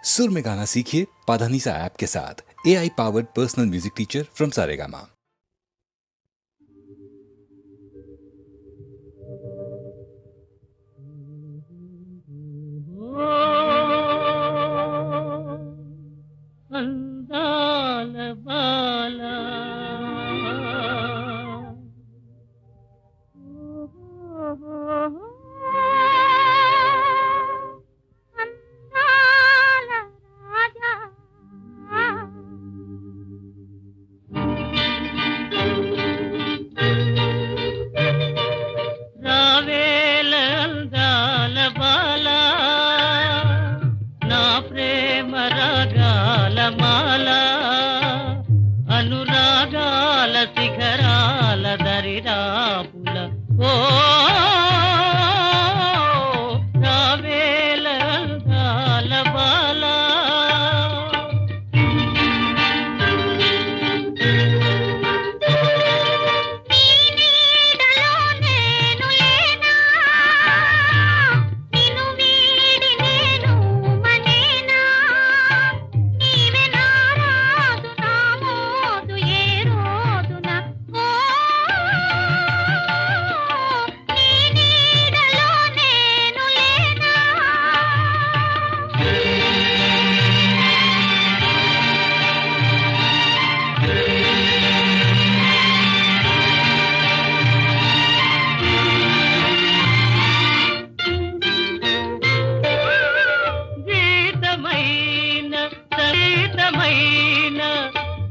सुर में गाना सीखिए पाधानीसा ऐप के साथ। AI powered personal music teacher from Saregama. అందాల బాల అందాల రాజా రావేల అందాల బాల నా ప్రేమ రాగాల మాల అనురాగాల శిఖరాల దరిదాపుల ఓ రావేల అందాల బాల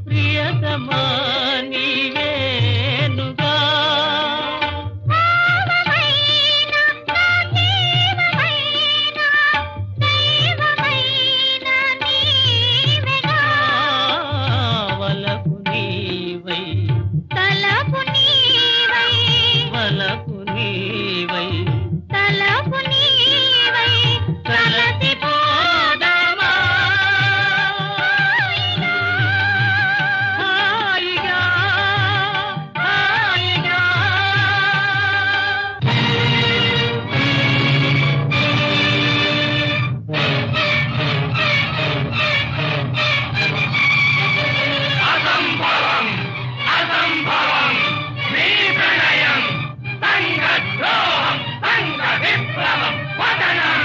ప్రియతమా నీవేనుగా వలపు నీవై తలపు నీవై వలపు నీవై తలపు నీవై కలసి పోదమా హాయిగా హాయిగా అసంభవం అసంభవం మీ ప్రణయం సంఘద్రోహం సంఘ విప్లవం పతనం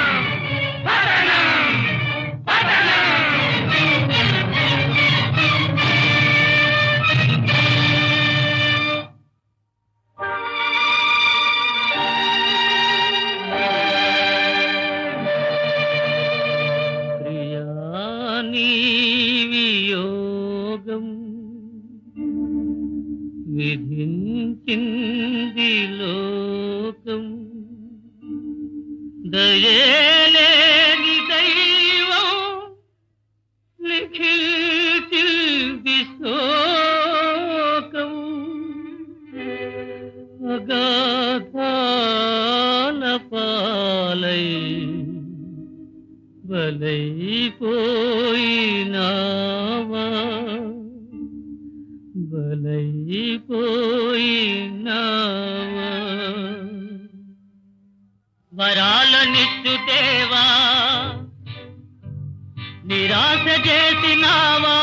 పతనం పతనం ప్రియా నీ వియోగం విధించింది లోకం దయలేని దైవం లిఖించింది శోకం అగాధాల పాలై బలైపోయినావా బలైపోయినావా వరాలనిచ్చుదేవా నిరాశ చేసినావా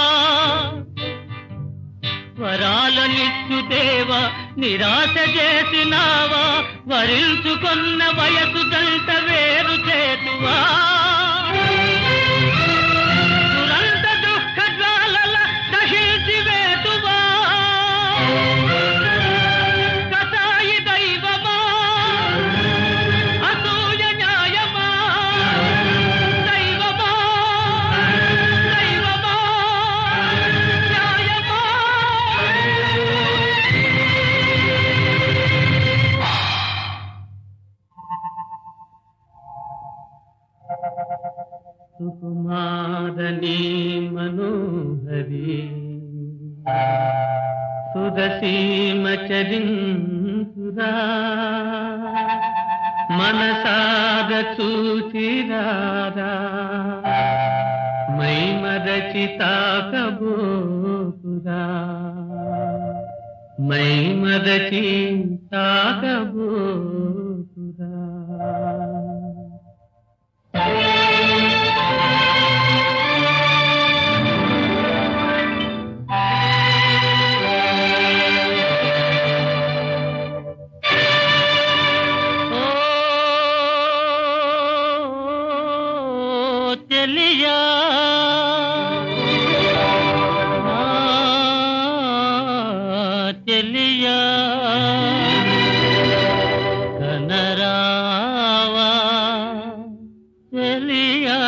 వరాలనిచ్చుదేవా నిరాశ చేసినావా వరించుకున్న వయసు గంట వేరు చేతువా దురంత దుఃఖ జ్వాలల దహించి వేతువా కసాయి దైవమా అసూయ న్యాయమా దైవమా దైవమా న్యాయమా సుకుమారని మనోహరి సుదసీమ చరించురా మనసాద చూచిరారా మై మరచి తాకబోకురా మై మరచి తాకబోకురా చెలియా చెలియా కనరావా చెలియా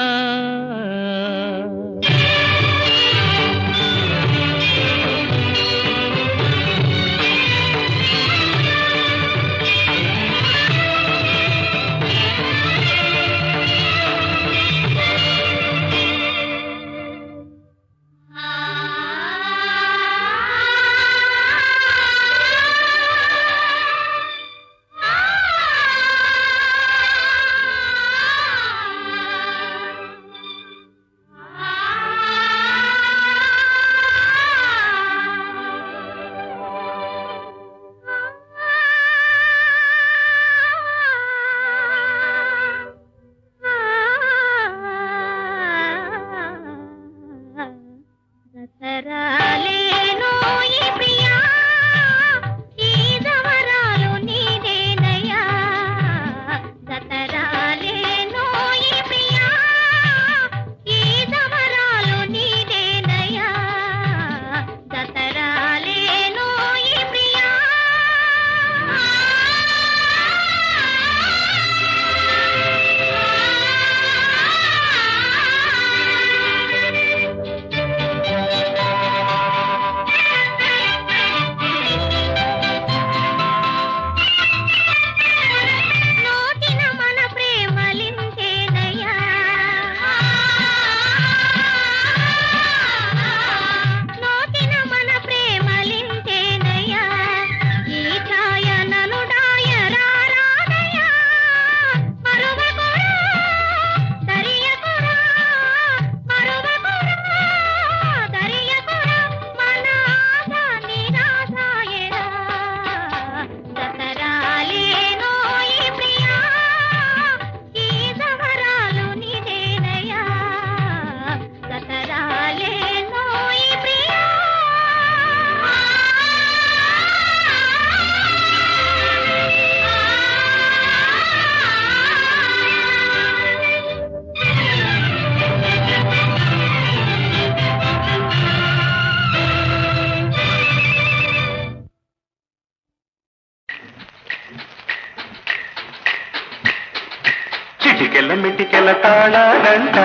చిటికెళ్ళ మిటికెళ్ళ తాళాలంట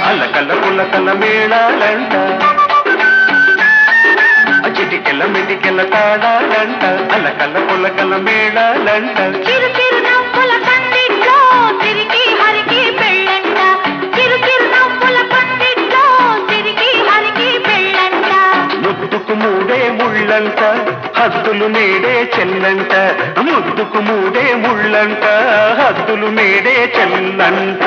అల్లకల్ల పుల్లకల్ల మేళాలంట చిటికెళ్ళ మిటికెళ్ళ తాళాలంట అల్లకల్ల పుల్లకల్ల మేళాలంట చిరు చిరు నవ్వుల పందిట్లో తిరిగి హరికి పెళ్ళంట చిరు చిరు నవ్వుల పందిట్లో తిరిగి హరికి పెళ్ళంట ముద్దుకు మూడే ముళ్ళంట హద్దులు నేడే చెల్లంట ముద్దుకు మూడే ముళ్ళంట హద్దులు నేడే చెల్లంట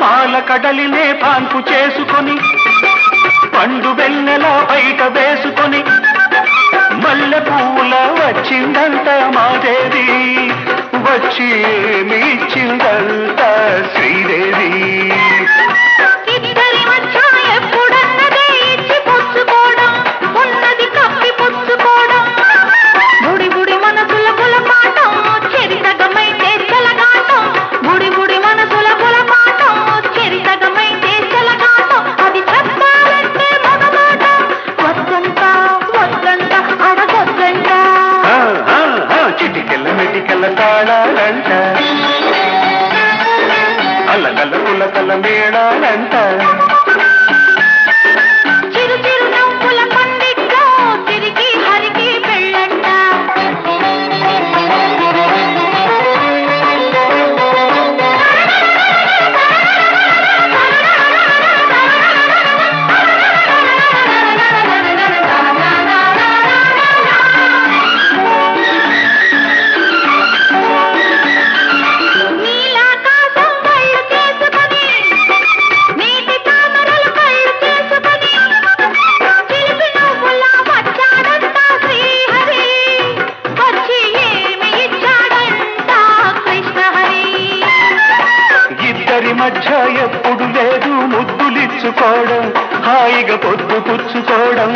పాల కడలినే పాన్పు చేసుకొని పండు వెన్నెల బయట వేసుకొని మల్లె పూల వచ్చిందంట మాదేవి వచ్చి మీచ్చిందంట శ్రీదేవి ఇద్దరి మధ్య ఎప్పుడన్నదే ఇచ్చి పుచ్చుకోవడం ఉన్నది కప్పి పుచ్చుకోవడం బుడి బుడి మనసుల పులపాటం చెరితగమైతే చెలగాటం బుడి బుడి మనసుల పులపాటం చెరితగమైతే చెలగాటం అది చెప్పాలంటే మొదమాట వద్దంట వద్దంట అడగొద్దంట చిటికెళ్ళ మెటికెళ్ళ తాళాలంట అల్లకల్ల పుల్లకల్ల మేళాలంట చిరు చిరు నవ్వుల పందిట్లో తిరిగి హరికి పెళ్ళంట నీలాకాశం కళ్ళు చేసుకొని నీటి తామర పొద్దు పుచ్చుకోవడం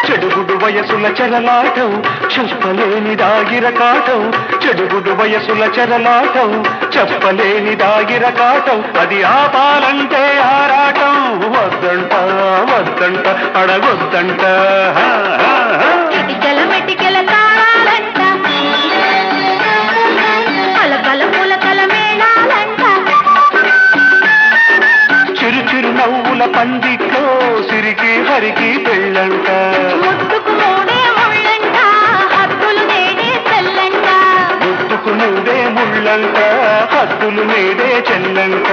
చెడుగుడు వయసుల చెరలాటం చెప్పలేని దాగిరకాటం చెడుగుడు వయసుల చెరలాటం చెప్పలేని దాగిరకాటం అది ఆపాలంటే ఆరాటం వద్దంట వద్దంట అడగొద్దంట చిటికెల మెటికెల తాళాలంట పలకల పులకల మేళాలంట చిరు చిరు నవ్వుల పందిట్లో సిరికి హరికి పెళ్ళంట ముట్టుకు మూడే ముళ్ళంట హద్దులు నేడే చెల్లంట ముట్టుకు నువ్వే ముళ్ళంట హద్దులు నేడే చెల్లంట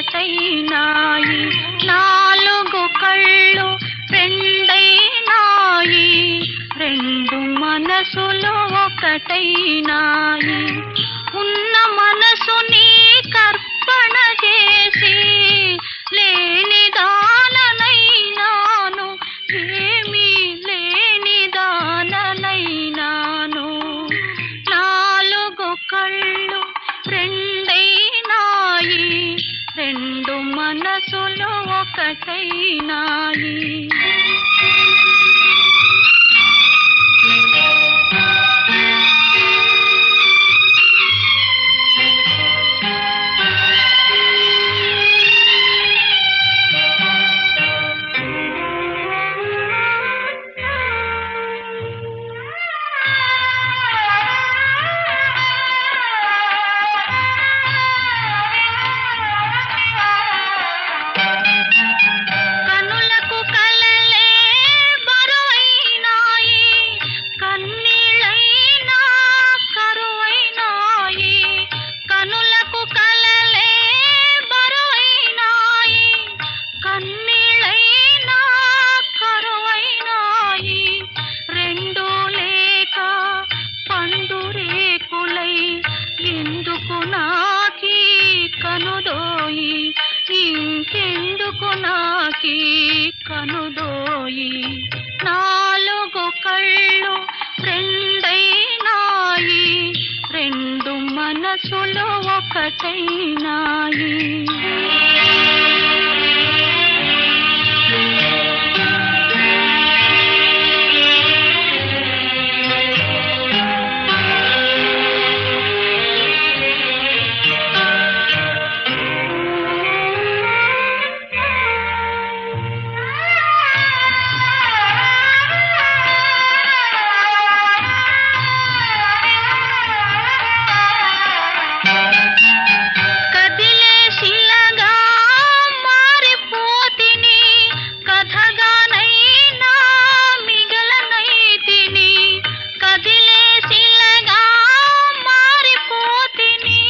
ఒకటైనాయి నాలుగు కళ్ళు రెండైనాయి రెండు మనసులు ఒకటైనాయి ఉన్న మనసుని కర్పణ చేసి లేని దాననైనాను ఏమీ లేని దాననైనాను నాలుగు కళ్ళు రెండైనాయి రెండు మనసులు ఒకటైనాయి కనులకు కలలే బరువైనాయి కన్నీళ్ళైనా కరువైనాయి కనులకు కలలే బరువైనాయి కన్నీళ్ళైనా కరువైనాయి రెండు లేక పండు రేకులై ఎందుకు నాకీ కనుదోయి ఇంకెందుకు నాకీ కనుదోయి నాలుగు కళ్ళు రెండైనాయి రెండు మనసులు ఒకటైనాయి కదిలే శిలగా మారిపోతిని కథగానైనా మిగలనైతిని కదిలే శిలగా మారిపోతిని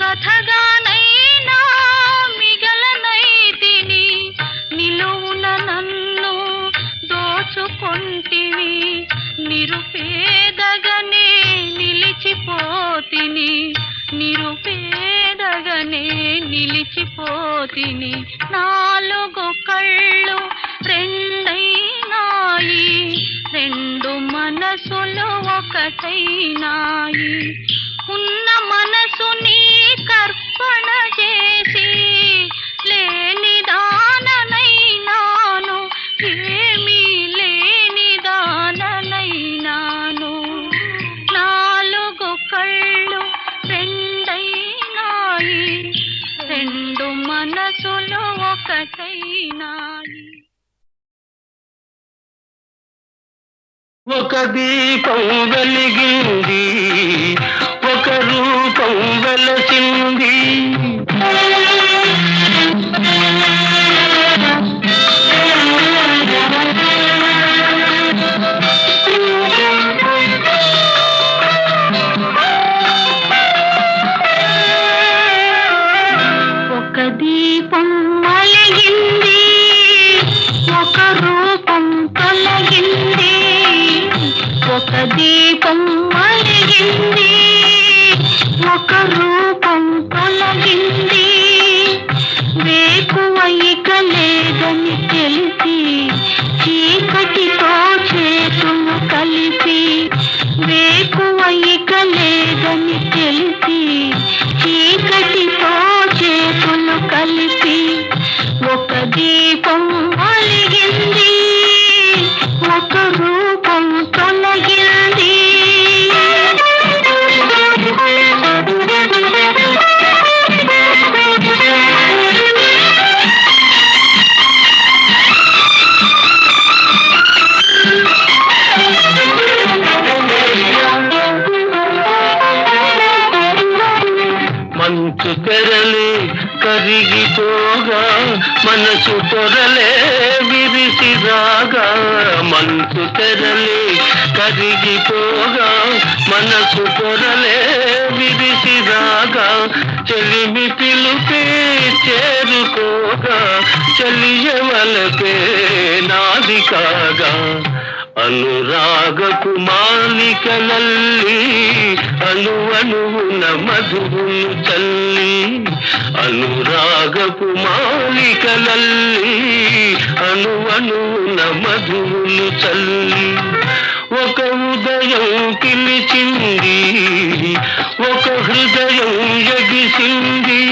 కథగానైనా మిగలనైతిని నిలువున నన్ను దోచుకొంటివి నిరుపేదగనే నిలిచిపోతిని నిరుపేదగనే నిలిచిపోతిని నాలుగు కళ్ళు రెండైనాయి రెండు మనసులు ఒకటైనాయి ఉన్న మనసుని కర్పణ చేసి లేని దాననైనాను ఏమీ లేని దాననైనాను నాలుగు కళ్ళు రెండైనాయి రెండు మనసులు ఒకటైనాయి ఒక దీపం వెలిగింది ఒక రూపం వెలసింది దీపం మలిగింది, ఒక రూపం తొలగింది. ఒక దీపం మలిగింది, ఒక రూపం తొలగింది. వేకువ ఇక లేదని తెలిసి చీకటితో చేతులు కలిపి, వేకువ ఇక లేదని తెలిసి చీకటితో చేతులు కలిపి ఒక దీపం వెలిగింది, ఒక రూపం తొలగింది. మంచు తెరలే కరిగిపోగా మనసు పొరలే విరిసిరాగా, మంచు తెరలే కరిగిపోగా మనసు పొరలే విరిసిరాగా, చెలిమి పిలుపే చేరుకోగా చెలియవలపే నాది కాగా. అనురాగపు మాలికలల్లి అణువణువున మధువును చల్లి, అనురాగపు మాలికలల్లి అణువణువున మధువును చల్లి. ఒక ఉదయం పిలిచింది, ఒక హృదయం ఎగిసింది.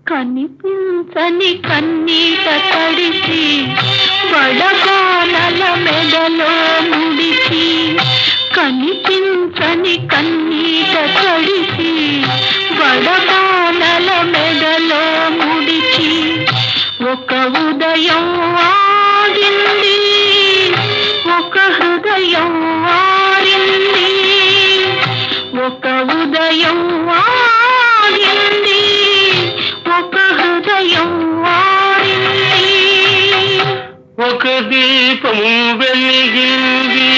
కనిపించని కన్నీట తడిసి వడగానల మెడలో ముడిచి, కనిపించని కన్నీట తడిసి వడగానల మెడలో ముడిచి ఒక ఉదయం ఆగింది, ఒక హృదయం ఆరింది. ఒక ఉదయం ఆగింది, ఒక హృదయం ఆరింది. ఒక దీపం వెలిగింది.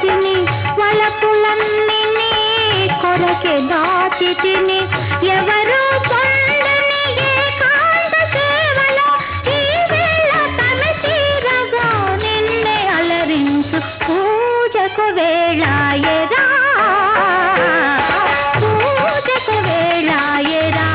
తిని వలపులన్నీ నీ కొరకే దాచి తిని ఎవరు పొందని ఏకాంత సేవలో ఈ వేళ తన తీరగా నిన్నే అలరించు పూజకు వేళాయరా పూజకు వేళాయరా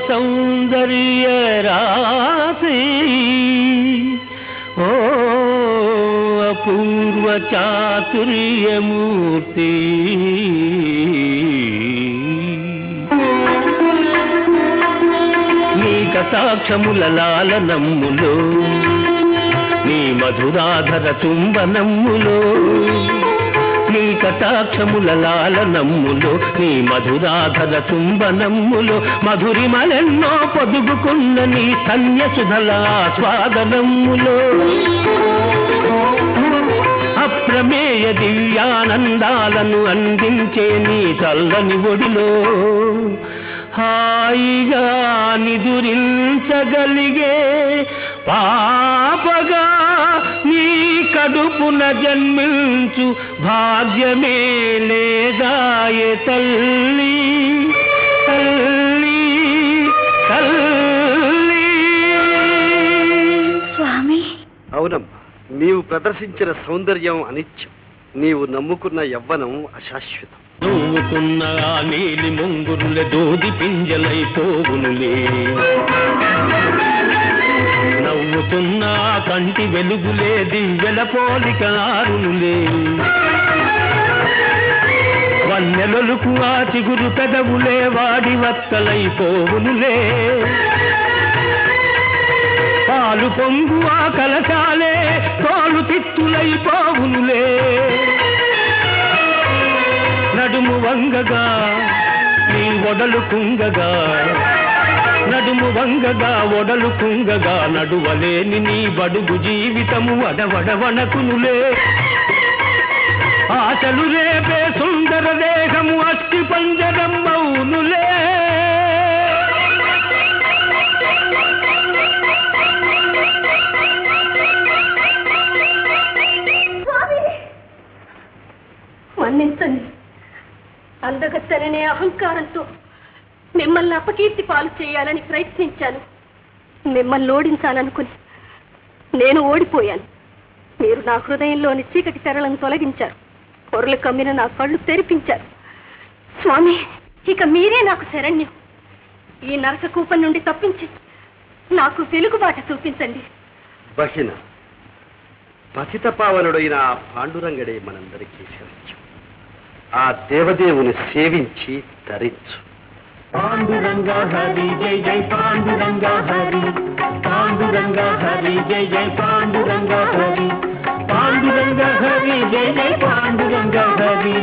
సౌందర్య రాశి ఓ అపూర్వ చాతుర్యమూర్తి నీ కటాక్షముల లాలనమ్ములో నీ మధురాధర చుంబనమ్ములో నీ కటాక్షముల లాలనమ్ములో నీ మధురాధర చుంబనమ్ములో మధురిమలెన్నో పొదుగుకున్న నీ ధన్యసుధల స్వాదనమ్ములో అప్రమేయ దివ్యానందాలను అందించే నీ చల్లని ఒడిలో హాయిగా నిదురించగలిగే పాపగా నీ కడుపున జన్మించు భాగ్యమే లేదాయే తల్లి తల్లి తల్లి. స్వామి, అవునమ్మా, నీవు ప్రదర్శించిన సౌందర్యం అనిత్యం, నీవు నమ్ముకున్న యవ్వనం అశాశ్వతం. నవ్వుతున్న ఆ నీలి ముంగురులే దూది పింజలైపోవునులే, నవ్వుతున్న ఆ కంటి వెలుగులే దివ్యల పోలిక ఆరునులే, వన్నెలొలుకు ఆ చిగురు పెదవులే వాడి వక్కలైపోవునులే, పాలు పొంగు ఆ కలశాలే తోలు తిత్తులైపోవునులే, నడుము వంగగా నీ ఒడలు కుంగగా, నడుము వంగగా ఒడలు కుంగగా, నడువలేని నీ బడుగు జీవితము వడవడవనకునులే, ఆశలు రేపే సుందర దేహము అస్థి పంజరం మౌనులే. మన్నించండి, అందగత్తెననే అహంకారంతో మిమ్మల్ని అపకీర్తి పాలు చేయాలని ప్రయత్నించాను. మిమ్మల్ని ఓడించాలనుకుని నేను ఓడిపోయాను. మీరు నా హృదయంలోని చీకటి తెరలను తొలగించారు, పొరలు కమ్మిన నా కళ్ళు తెరిపించారు. స్వామి, ఇక మీరే నాకు శరణ్యం. ఈ నరకకూపం నుండి తప్పించి నాకు వెలుగుబాట చూపించండి. బహిన పతిత పావనుడైన ఆ పాండురంగడే మనందరికీ శరణ్యం. ఆ దేవదేవుని సేవించి తరించు. పాండురంగ హరి జై జై పాండురంగ హరి. పాండురంగ హరి జయ జయ పాండురంగ హరి పాండురంగ హరి జయ జయ పాండురంగ హరి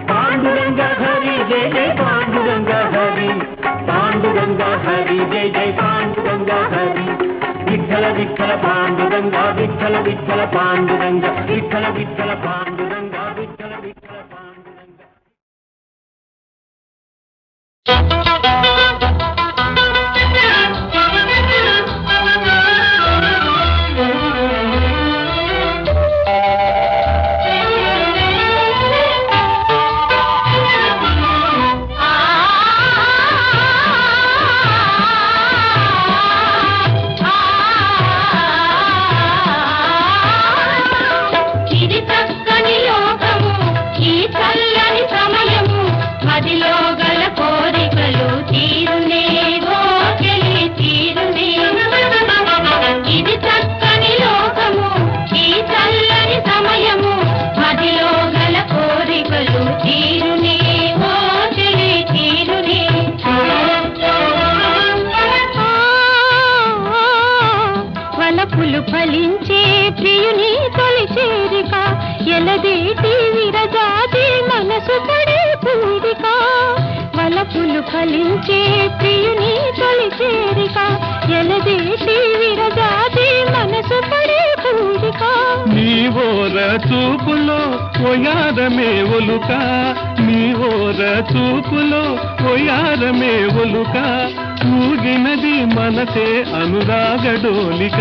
పాండురంగ హరి జయ జయ పాండురంగ హరి పాండురంగ హరి జయ జయ పాండురంగ హరి విఠల విఠల పాండురంగ విఠల విఠల పాండురంగ విఠల విఠల పాండురంగ విఠల విఠల పాండురంగ. ఫలించే ప్రియుని తొలి చేరిక ఎలదేటి విరజాతి మనసు పడే పూరిక వలపులు ఫలించే ప్రియుని తొలి చేరిక ఎలదేటి విరజాతి మనసు పడే పూరిక నీవోర చూపులో ఒయారమే ఒలుక నీవోర చూపులో ఒయారమే ఒలుక ఊగినది మనసే అనురాగడోలిక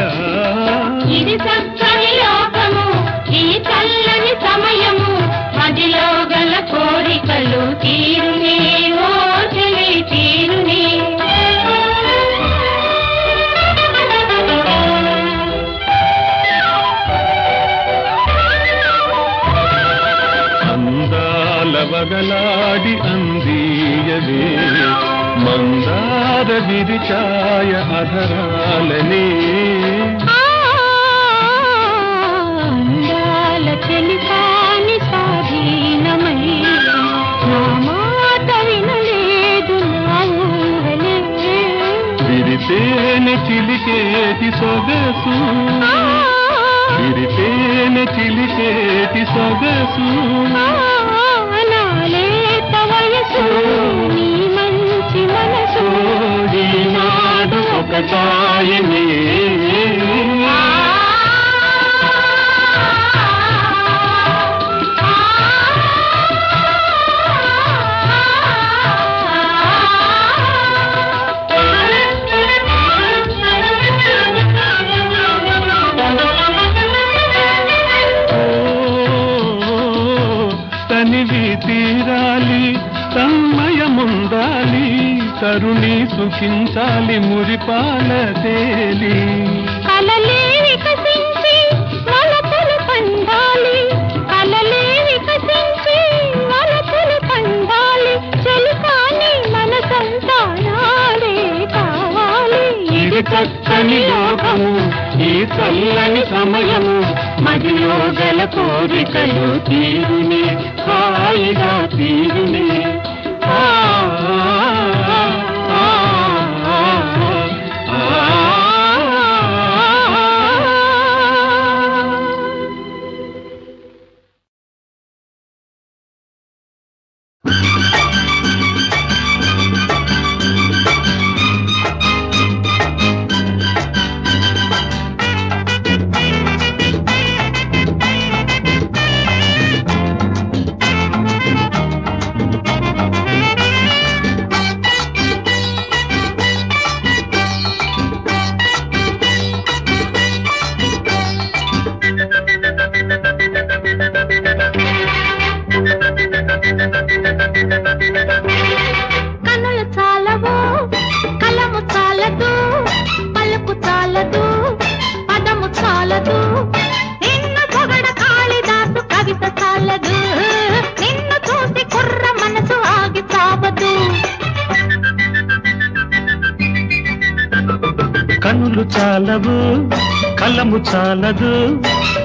ఇది చక్కని లోకము ఈ చల్లని సమయము మదిలో గల కోరికలు తీరునే ఓ చెలి తీరునే వగలాడి అందీయవే మందార విరిచాయ అధరాలనే అందాల చెలికాని స్వాధీనమై నా మాట వినలేదు నా ఊహలే విరితేనె చిలికేటి సొగసు విరితేనె చిలికేటి సొగసు నీ మంచి మనసు ఈనాడు ఒకటాయనే తనివి తీరాలి తన్మయముందాలి తరుణి సుఖించాలి మురిపాల తేలి కలలే వికసించి వలపులు పండాలి కలలే వికసించి వలపులు పండాలి చెలికాని మనసంతా నాడే కావాలి ఇది చక్కని లోకము ఈ చల్లని సమయము మదిలో గల కోరికలు తీరునే హాయిగా తీరునే కనులు చాలవు కలము చాలదు పలుకు చాలదు పదము చాలదు నిన్ను పొగడ కాళిదాసు కవిత చాలదు నిన్ను చూసి కుర్ర మనసు ఆగి చావదు కనులు చాలవు కలము చాలదు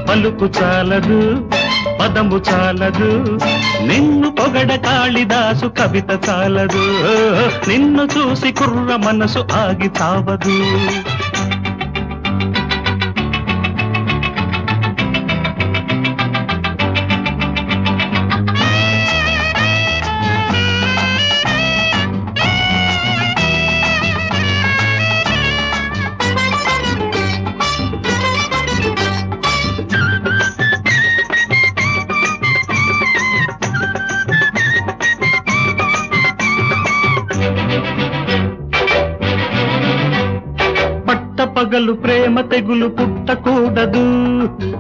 పలుకు చాలదు పదము చాలదు నిన్ను పొగడ కాళిదాసు కవిత చాలదు నిన్ను చూసి కుర్ర మనసు ఆగి చావదు పగలు ప్రేమ తెగులు పుట్టకూడదు.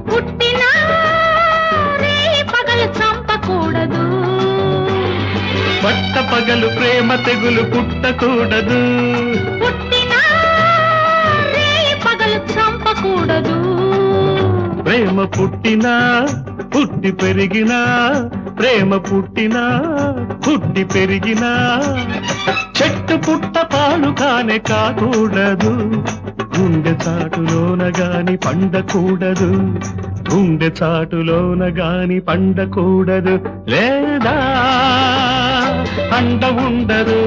పుట్టినా రేయి పగలు చంపకూడదు. పట్ట పగలు ప్రేమ తెగులు పుట్టకూడదు. పుట్టినా రేయి పగలు చంపకూడదు. ప్రేమ పుట్టినా పుట్టి పెరిగినా, ప్రేమ పుట్టినా పుట్టి పెరిగినా, చెట్టు పుట్ట పాలు కానే కాకూడదు. గుండె చాటులోన గాని పండకూడదు. గుండె చాటులోన గాని పండకూడదు. లేదా అండ ఉండదు,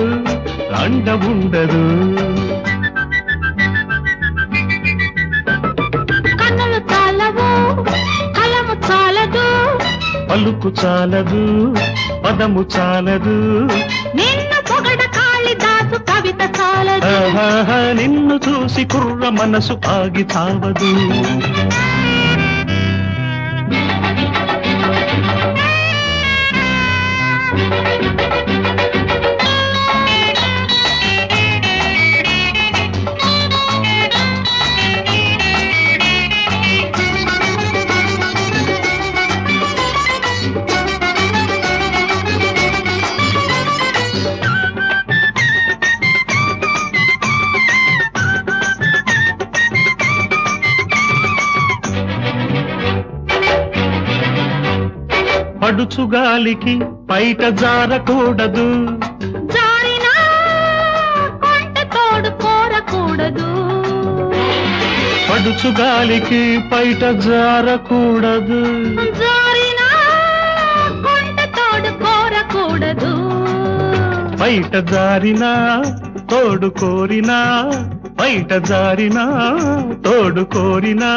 అండ ఉండదు. కన్నులు చాలవు, కలము చాలదు, పలుకు చాలదు, పదము చాలదు. నిన్ను పొగడ కాళిదాసు కవిత చాలదు. ఆహాహా, నిన్ను చూసి కుర్ర మనసు ఆగి చావదు. పడుచుగాలికి బయట జారకూడదు. జారినా కొంట తోడు కోరకూడదు. పడుచుగాలికి బయట జారకూడదు. జారినా కొంట తోడు కోరకూడదు. బయట జారినా తోడు కోరినా, బయట జారినా తోడు కోరినా,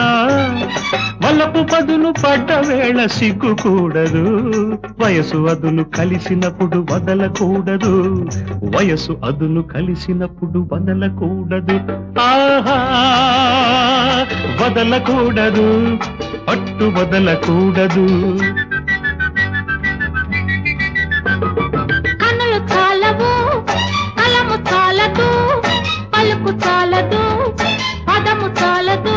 వలపు పదును పడ్డ వేళ సిగ్గుకూడదు. వయసు అదును కలిసినప్పుడు వదలకూడదు. వయసు అదును కలిసినప్పుడు వదలకూడదు. ఆహా, వదలకూడదు, పట్టు వదలకూడదు. కన్నులు చాలవు, కలము చాలదు, పలుకు చాలదు, పదము చాలదు.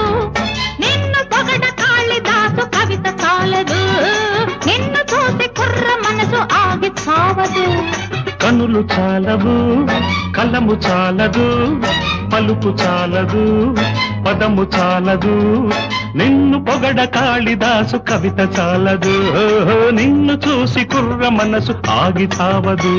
నిన్ను పొగడ కాళిదాసు కవిత చాలదు. నిన్ను చూసి కుర్ర మనసు ఆగి చావదు. కనులు చాలవు, కలము చాలదు, పలుకు చాలదు, పదము చాలదు. నిన్ను పొగడ కాళిదాసు కవిత చాలదు. నిన్ను చూసి కుర్ర మనసు ఆగి చావదు.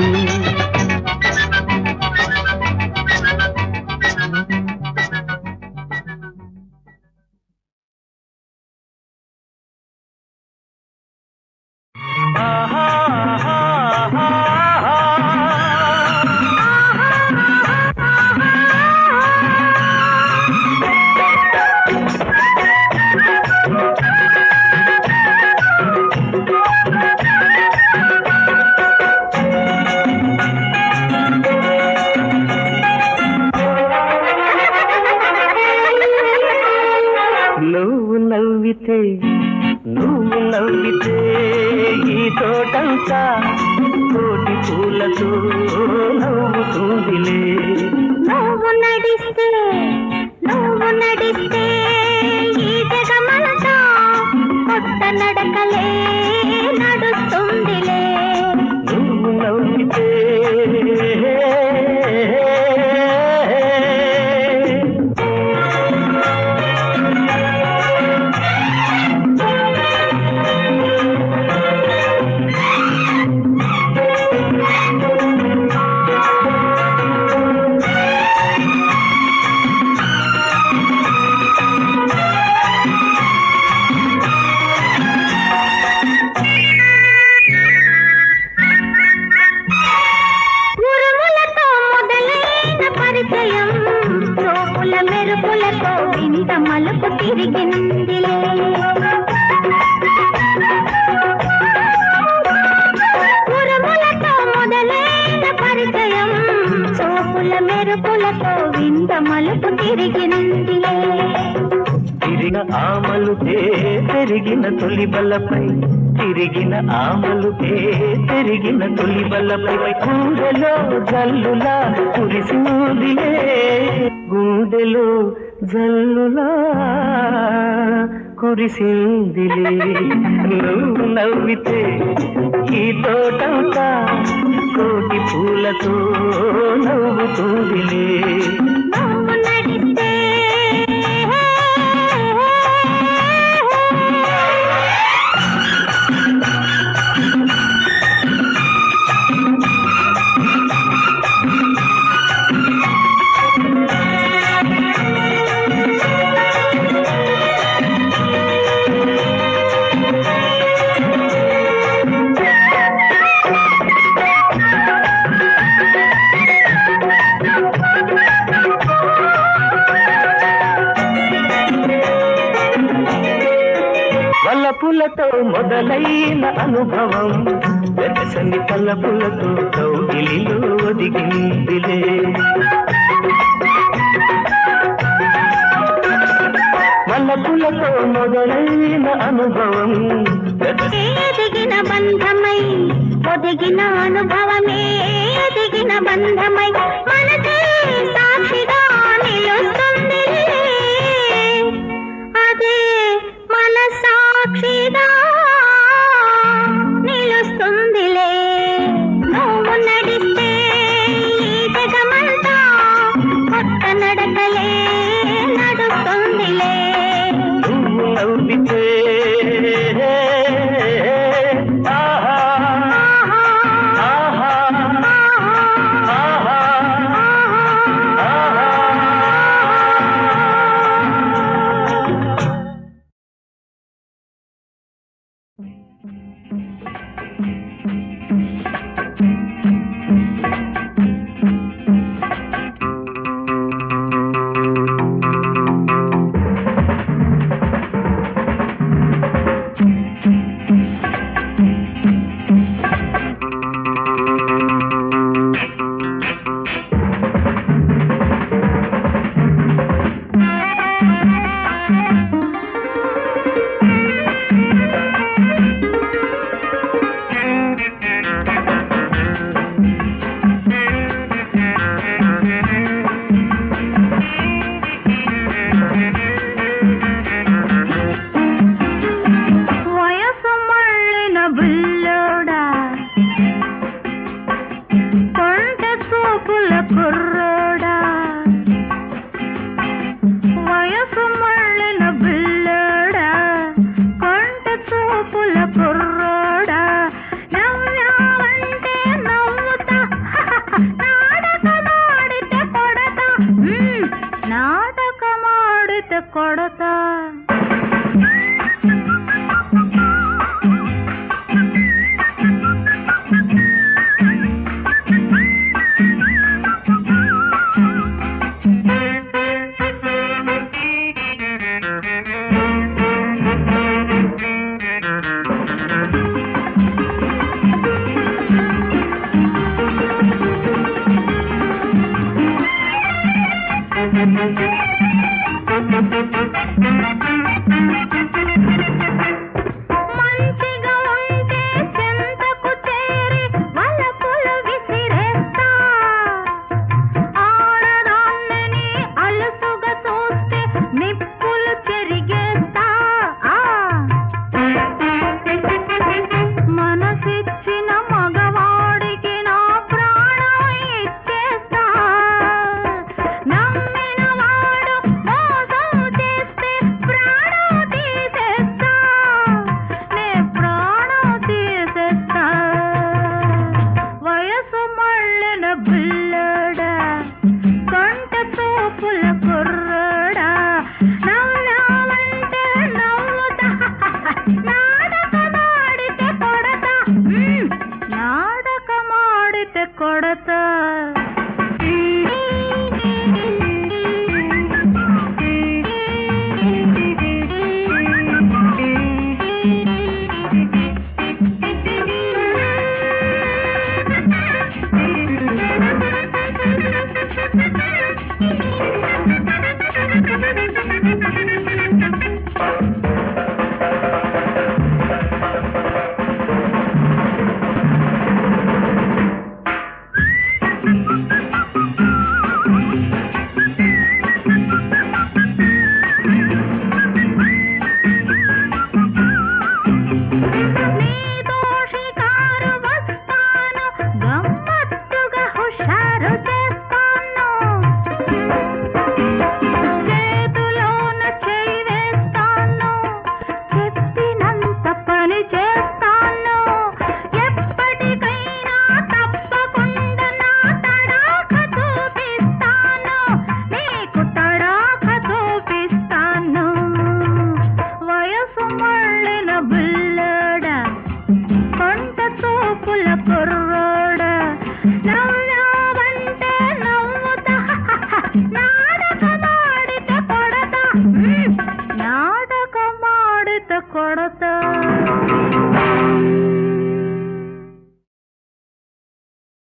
నువ్వు నవ్వితే, నువ్వు నవ్వితే ఈ తోటంతా కోటి పూలతో నవ్వుతుందిలే. నువ్వు నడిస్తే, నువ్వు నడిస్తే ఈ జగమంతా కొత్త నడకలే నడుస్తుందిలే. నువ్వు నవ్వితే ఉరుములతో మొదలైన పరిచయం చూపుల మెరుపులతో వింత మలుపు తిరిగిందిలే. ఉరుములతో మొదలైన పరిచయం చూపుల మెరుపులతో వింత మలుపు తిరిగిందిలే. తిరిగిన ఆమలుతే పెరిగిన తొలి బలపై, తిరిగిన ఆమలుతే పెరిగిన తొలి బలపై, గుండెలో జల్లులా కురిసిందిలే. గుండెలో జల్లులా కురిసిందిలే నువ్వు నవ్వితే ఈ తోటంతా కోటి పూలతో నవ్వుతుందిలే నువ్వు నడిస్తే వలపులతో మొదలైన అనుభవం వెరసని తలపులతో కౌగిలిలో ఒదిగిందిలే వలపులతో మొదలైన అనుభవం ఎదిగిన బంధమై ఒదిగిన అనుభవమే ఎదిగిన బంధమై మనసే సాక్షిగా నిలుస్తుంది అదే మన సాక్షిగా